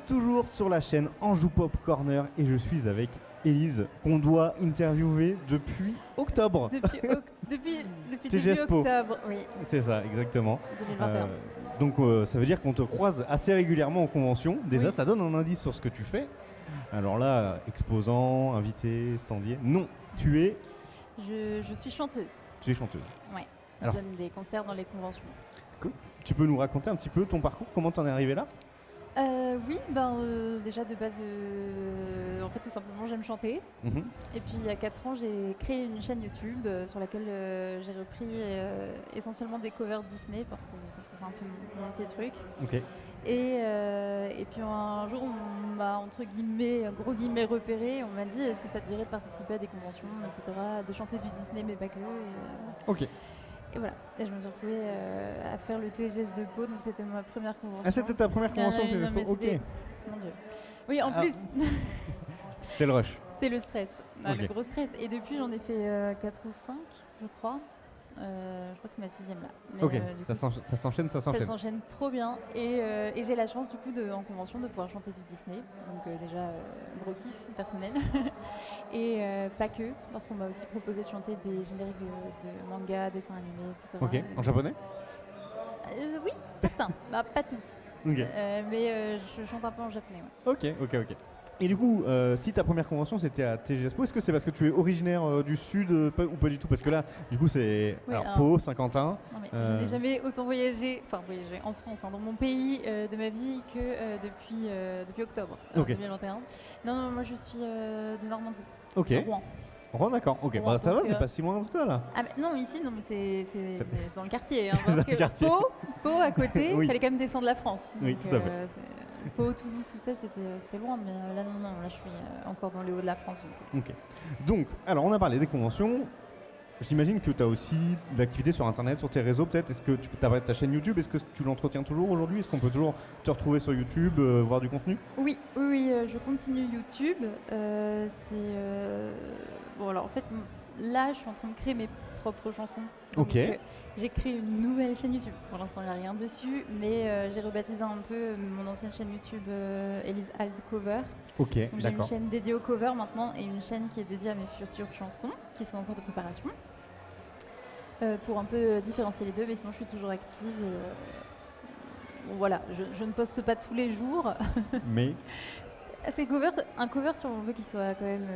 toujours sur la chaîne Anjou Pop Corner et je suis avec Élise qu'on doit interviewer depuis octobre. Depuis TG début Expo. octobre, oui, C'est ça, exactement. 2021. Donc ça veut dire qu'on te croise assez régulièrement en convention. Déjà, Oui. ça donne un indice sur ce que tu fais. Alors là, exposant, invité, standier. Non, tu es Je suis chanteuse. chanteuse. Ouais. Alors- Je donne des concerts dans les conventions. Tu peux nous raconter un petit peu ton parcours, comment t'en es arrivé là? Oui, déjà de base, en fait tout simplement j'aime chanter. Mhm. Et puis il y a 4 ans j'ai créé une chaîne YouTube sur laquelle j'ai repris essentiellement des covers Disney parce que c'est un peu mon petit truc. Ok. Et puis un jour on m'a entre guillemets, gros guillemets repéré, on m'a dit est-ce que ça te dirait de participer à des conventions, etc., de chanter du Disney mais pas que. Ok. Et voilà, et je me suis retrouvée à faire le TGS de Pau, donc c'était ma première convention. Ah, c'était ta première convention Non, TG mais Expo. Ok. c'était- Mon Dieu. Oui, en Ah. plus, C'était le rush. c'est le stress, Ok. le gros stress. Et depuis, j'en ai fait 4 ou 5, je crois. Je crois que c'est ma 6e là. Mais, Ok. du Ça coup, s'enchaîne. ça s'enchaîne trop bien. Et j'ai la chance, du coup, en convention, de pouvoir chanter du Disney. Donc, déjà, gros kiff personnel. Et pas que, parce qu'on m'a aussi proposé de chanter des génériques de manga, dessins animés, etc. Ok. En japonais? Oui, certains. Pas tous. Ok. Mais je chante un peu en japonais. Ouais. Ok. Et du coup, si ta première convention c'était à TG Expo, est-ce que c'est parce que tu es originaire du sud ou pas du tout? Parce que là, du coup, c'est Oui, alors- Pau, Saint-Quentin. Non, mais Euh. je n'ai jamais autant voyagé en France, dans mon pays de ma vie que depuis octobre Ok. 2021. Non, moi je suis de Normandie, Ok. de Rouen. Rouen, d'accord. Ok. Rouen, Ça va, donc, c'est pas si loin que ça là. Ah, mais non, ici, non, mais c'est dans le quartier. Dans Parce le que quartier. Pau à côté, il Oui. fallait quand même descendre la France. Oui, Donc, tout à fait. Pau, Toulouse, tout ça, c'était loin, mais là, non, là je suis encore dans le haut de la France. Donc. Ok. Donc, alors on a parlé des conventions. J'imagine que tu as aussi de l'activité sur Internet, sur tes réseaux peut-être. Est-ce que tu peux ta chaîne YouTube? Est-ce que tu l'entretiens toujours aujourd'hui? Est-ce qu'on peut toujours te retrouver sur YouTube, voir du contenu? Oui, je continue YouTube. Bon, alors en fait, là, je suis en train de créer mes propres chansons. Donc, Ok. j'ai créé une nouvelle chaîne YouTube. Pour l'instant, il n'y a rien dessus, mais j'ai rebaptisé un peu mon ancienne chaîne YouTube Elise Ald Cover. Ok, Donc, j'ai une d'accord. chaîne dédiée au cover maintenant et une chaîne qui est dédiée à mes futures chansons, qui sont en cours de préparation. Pour un peu différencier les deux, mais sinon je suis toujours active et bon, voilà, je ne poste pas tous les jours. Mais C'est un cover si on veut qu'il soit quand même,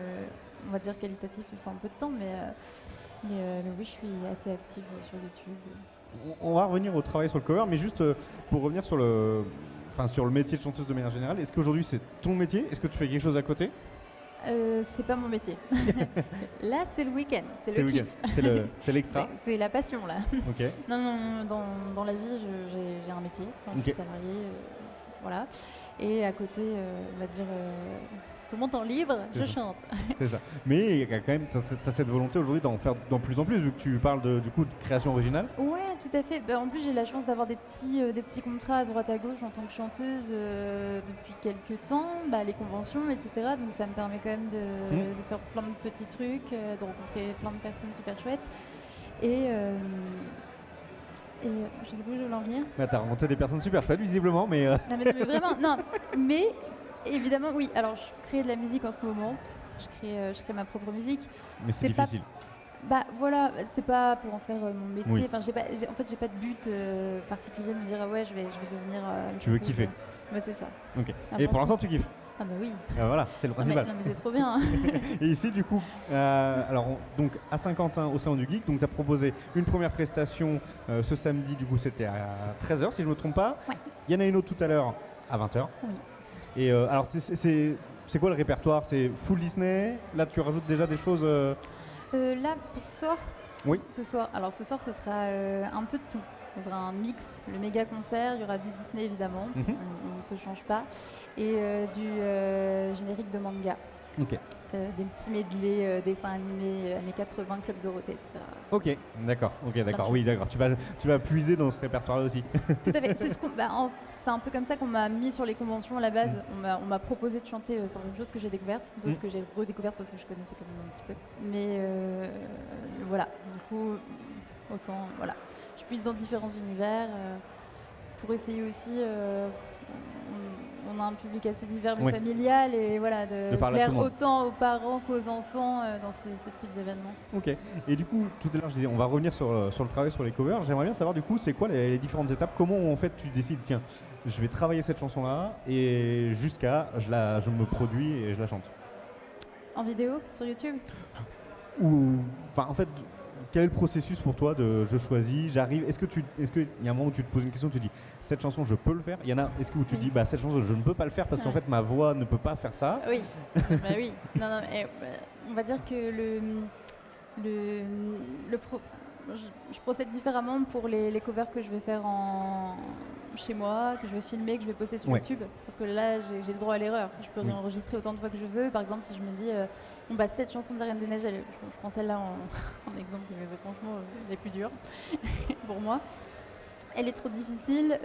on va dire qualitatif, il faut un peu de temps, mais oui, je suis assez active sur YouTube. on va revenir au travail sur le cover, mais juste pour revenir sur sur le métier de chanteuse de manière générale, est-ce qu'aujourd'hui c'est ton métier? Est-ce que tu fais quelque chose à côté? C'est pas mon métier. Là, c'est le week-end, c'est C'est le le kiff. week-end. C'est l'extra. C'est la passion là. Ok. Non, dans la vie, j'ai un métier, enfin, je suis Ok. salariée, voilà. Et à côté, on va dire, tout mon temps libre, C'est je ça. chante. C'est ça. Mais il y a quand même, t'as cette volonté aujourd'hui d'en faire de plus en plus, vu que tu parles du coup de création originale. Ouais, tout à fait. En plus, j'ai la chance d'avoir des petits contrats à droite à gauche en tant que chanteuse depuis quelques temps, les conventions, etc. Donc ça me permet quand même de faire plein de petits trucs, de rencontrer plein de personnes super chouettes. Et je sais plus où je voulais en venir. Bah, t'as rencontré des personnes super chouettes, visiblement, mais Non, mais vraiment, non. Mais évidemment, oui. Alors, je crée de la musique en ce moment. Je crée ma propre musique. c'est c'est pas- difficile. Voilà, c'est pas pour en faire mon métier. Oui. Enfin, j'ai pas de but particulier de me dire ah ouais, je vais devenir. Une Tu veux chanteuse. kiffer. Ouais, c'est ça. Ok. Ah Et bon, pour l'instant, tu kiffes. Ah bah oui. Voilà, c'est le Non, mais, principal. non, mais c'est trop bien. Et ici, du coup, donc à Saint-Quentin, au Salon du Geek, donc tu as proposé une première prestation ce samedi, du coup, c'était à 13h, si je ne me trompe pas. Ouais. Il y en a une autre tout à l'heure à 20h. Oui. Et alors, c'est quoi le répertoire? C'est full Disney? Là, tu rajoutes déjà des choses. Là, pour ce soir. Oui. Ce soir, ce sera un peu de tout. Ce sera un mix, le méga concert. Il y aura du Disney évidemment. Mhm. On ne se change pas. Et du générique de manga. Ok. Des petits medley, dessins animés, années 80, Club Dorothée, etc. Ok, d'accord. de Oui, choses. d'accord. Tu vas puiser dans ce répertoire-là aussi. Tout à fait. C'est un peu comme ça qu'on m'a mis sur les conventions à la base. On m'a proposé de chanter certaines choses que j'ai découvertes, d'autres que j'ai redécouvertes parce que je connaissais quand même un petit peu. Mais voilà, du coup, autant, voilà. Je puise dans différents univers pour essayer aussi. On a un public assez divers, mais Oui. familial, et voilà, de parler à tout plaire le monde. autant aux parents qu'aux enfants dans ce type d'événement. Ok. Et du coup, tout à l'heure, je disais, on va revenir sur le travail sur les covers. J'aimerais bien savoir, du coup, c'est quoi les différentes étapes? Comment, en fait, tu décides, tiens, je vais travailler cette chanson-là et jusqu'à, je me produis et je la chante? En vidéo, sur YouTube? Ou, enfin, en fait, quel est le processus pour toi de je choisis, j'arrive? Est-ce qu'il y a un moment où tu te poses une question, tu dis, cette chanson, je peux le faire? Il y en a, est-ce que où tu Oui. dis, bah, cette chanson, je ne peux pas le faire parce qu'en Ouais. fait, ma voix ne peut pas faire ça? Oui, bah oui. Non, non, on va dire que je procède différemment pour les covers que je vais faire chez moi, que je vais filmer, que je vais poster sur Ouais. YouTube. Parce que là, j'ai le droit à l'erreur. Je peux Oui. réenregistrer autant de fois que je veux. Par exemple, si je me dis, bon, bah, cette chanson de la Reine des Neiges, je prends celle-là en exemple, parce que c'est franchement les plus dures pour moi. Elle est trop difficile,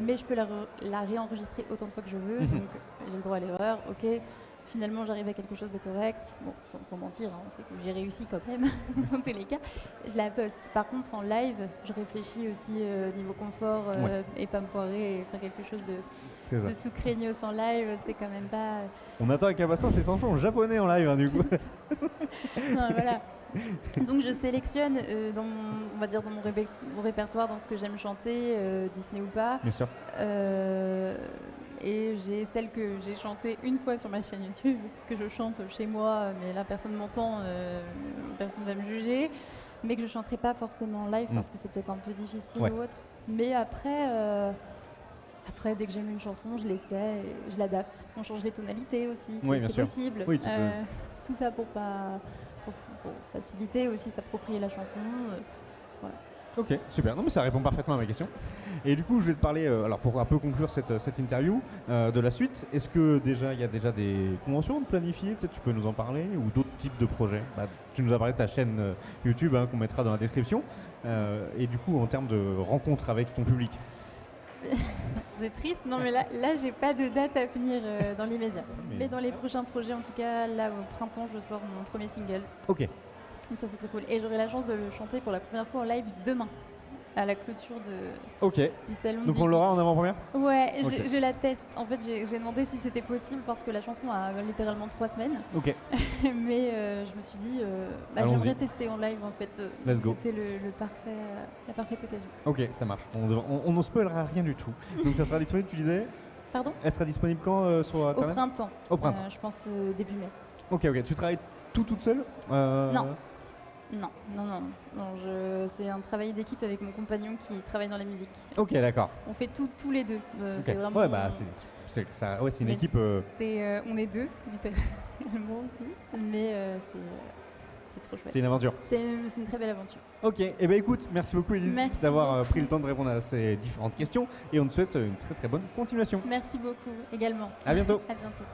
mais je peux la réenregistrer autant de fois que je veux, donc j'ai le droit à l'erreur, ok. Finalement, j'arrive à quelque chose de correct, bon, sans mentir, hein, on sait que j'ai réussi quand même, dans tous les cas. Je la poste. Par contre, en live, je réfléchis aussi niveau confort et pas me foirer et faire quelque chose C'est ça. de tout craignos en live, c'est quand même pas... On attend avec impatience les chansons japonais en live, hein, du coup. Non, voilà. Donc je sélectionne on va dire dans mon répertoire, dans ce que j'aime chanter, Disney ou pas. Bien sûr. Et j'ai celle que j'ai chantée une fois sur ma chaîne YouTube, que je chante chez moi, mais là personne m'entend, personne va me juger, mais que je chanterai pas forcément en live parce que c'est peut-être un peu difficile Ouais. ou autre. Mais après, dès que j'aime une chanson, je l'essaie, et je l'adapte. On change les tonalités aussi, Oui, bien c'est sûr. possible. Oui, tu peux. Tout ça pour faciliter aussi, s'approprier la chanson. Voilà. Ok, super. Non mais ça répond parfaitement à ma question. Et du coup, je vais te parler, alors pour un peu conclure cette interview, de la suite. Est-ce que il y a déjà des conventions de planifier? Peut-être tu peux nous en parler, ou d'autres types de projets? Tu nous as parlé de ta chaîne YouTube, hein, qu'on mettra dans la description. Et du coup, en termes de rencontres avec ton public? C'est triste, non mais là j'ai pas de date à venir dans l'immédiat. Mais- Mais dans les prochains projets, en tout cas, là au printemps, je sors mon premier single. Ok. Donc ça c'est trop cool. Et j'aurai la chance de le chanter pour la première fois en live demain, à la clôture Ok. du salon. Donc du on l'aura Geek. en avant-première? Ouais, Ok. je la teste. En fait, j'ai demandé si c'était possible parce que la chanson a littéralement 3 semaines. Ok. Mais je me suis dit, Allons-y. j'aimerais tester en live en fait. Let's go. C'était la parfaite occasion. Ok, ça marche. On ne spoilera rien du tout. Donc ça sera disponible, tu disais? Pardon? Elle sera disponible quand sur Au Internet? printemps. Au printemps. Je pense début mai. Ok, ok. Tu travailles toute seule? Non. Non, c'est un travail d'équipe avec mon compagnon qui travaille dans la musique. Ok, d'accord. On fait tout tous les deux. Ok. C'est vraiment. Ouais, bah c'est une Mais équipe. on est deux, littéralement aussi. Mais c'est trop chouette. C'est une aventure. C'est une très belle aventure. Ok, et ben écoute, merci beaucoup Élise Merci d'avoir beaucoup. pris le temps de répondre à ces différentes questions et on te souhaite une très très bonne continuation. Merci beaucoup également. À bientôt. À bientôt.